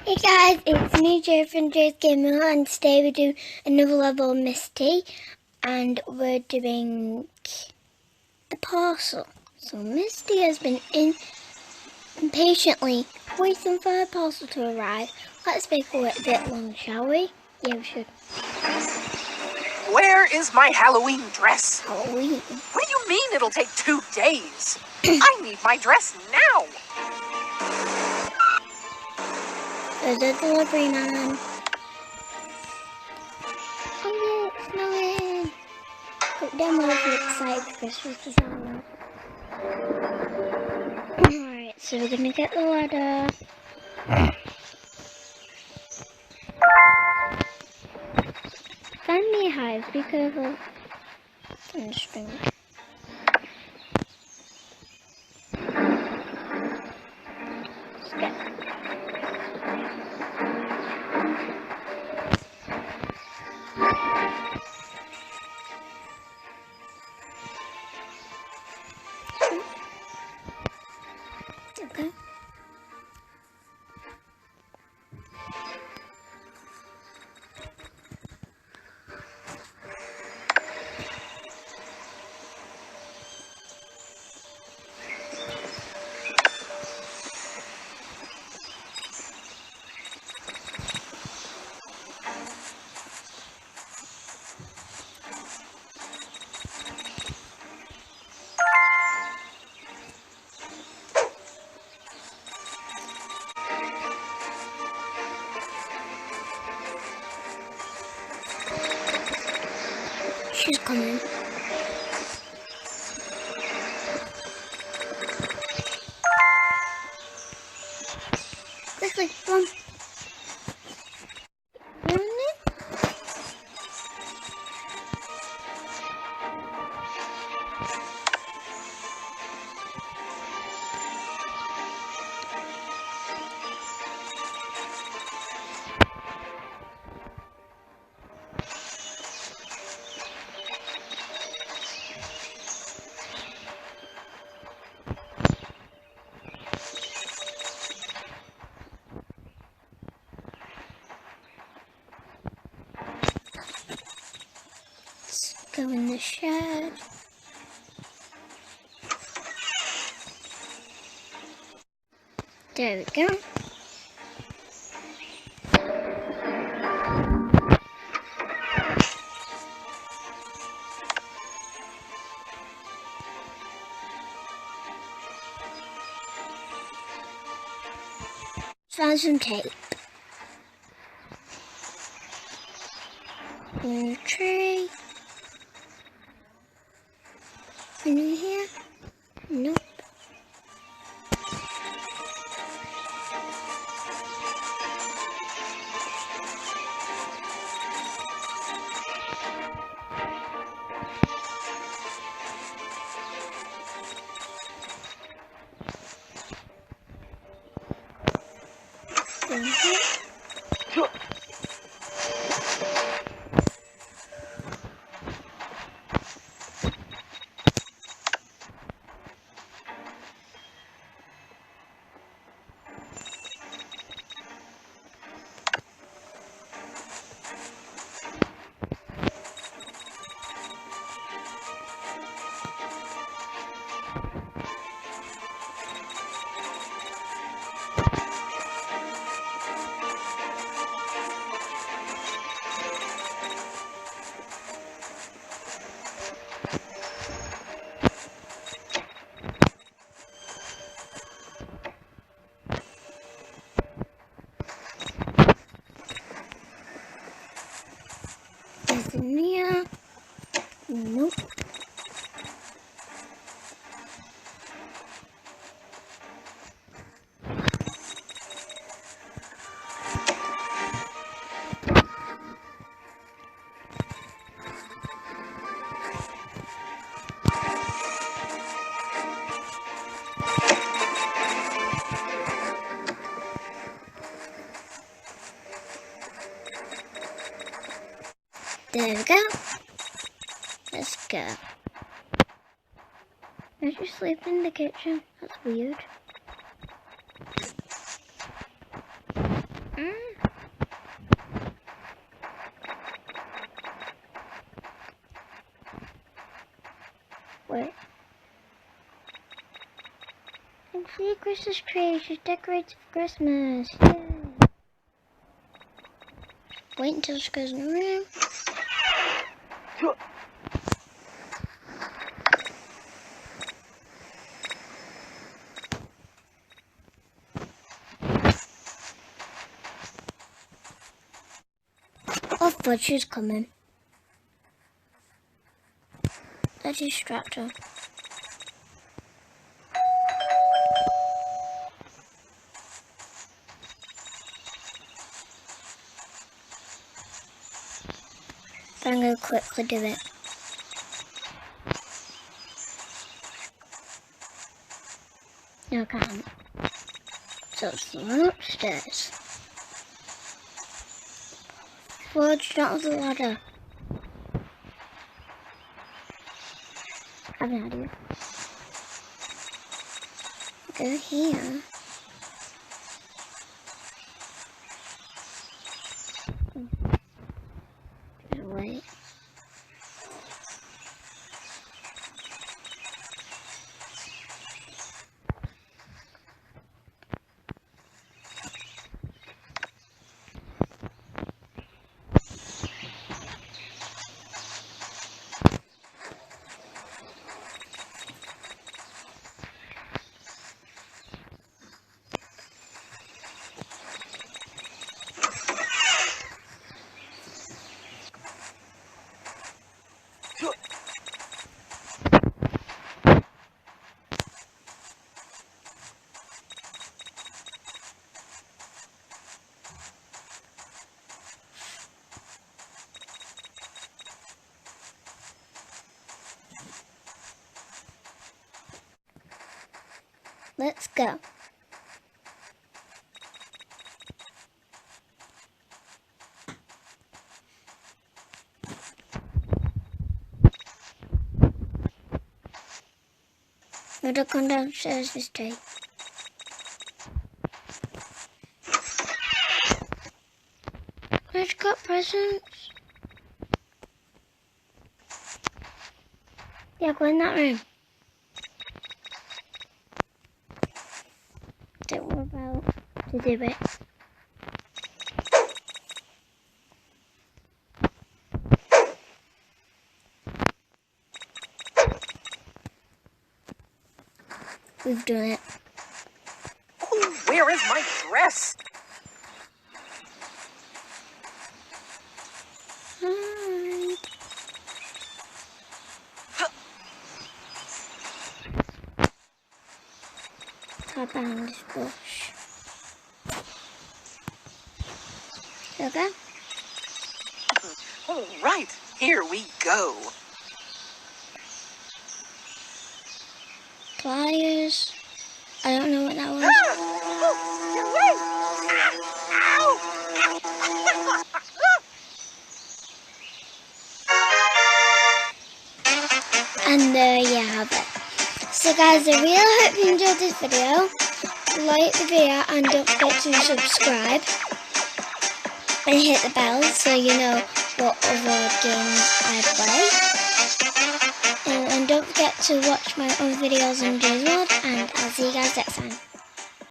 Hey guys, it's me, Joe from Joe's Gamer, and today we're doing another level of Misty, and we're doing the parcel. So Misty has been impatiently waiting for her parcel to arrive. Let's make it a bit long, shall we? Yeah, we should. Where is my Halloween dress? Halloween? What do you mean it'll take 2 days? I need my dress now. There's a delivery man. Oh yeah, it's snowing. Look down there if you're excited for Christmas is on. Alright, so we're gonna get the ladder. Find me a hive, be careful. And string. Let's get. Okay. She's coming. Quickly, run. Run in. Go in the shed. There we go. Found some tape. In the tray. Anything here? Nope. In here. Is in here? Nope. There we go. Let's go. I just sleep in the kitchen. That's weird. Wait. And see, Christmas tree. She's decorated for Christmas. Yay. Wait until she goes in the room. I thought she was coming. I distract her. But I'm going to quickly do it. No, I can't. So it's the one upstairs. Well, you don't have the ladder. I have an idea. Go here. Just wait. Let's go. Now don't come downstairs this day. I've got presents. Yeah, go in that room. Don't worry about to do it. We've done it. Oh, where is my dress? Hi. Hop behind this bush. Okay. All right, here we go. Pliers. I don't know what that was. Get away! Ow! And there you have it. So guys, I really hope you enjoyed this video. Like the video and don't forget to subscribe. And hit the bell so you know what other games I play. And don't forget to watch my other videos on Jay's World. And I'll see you guys next time.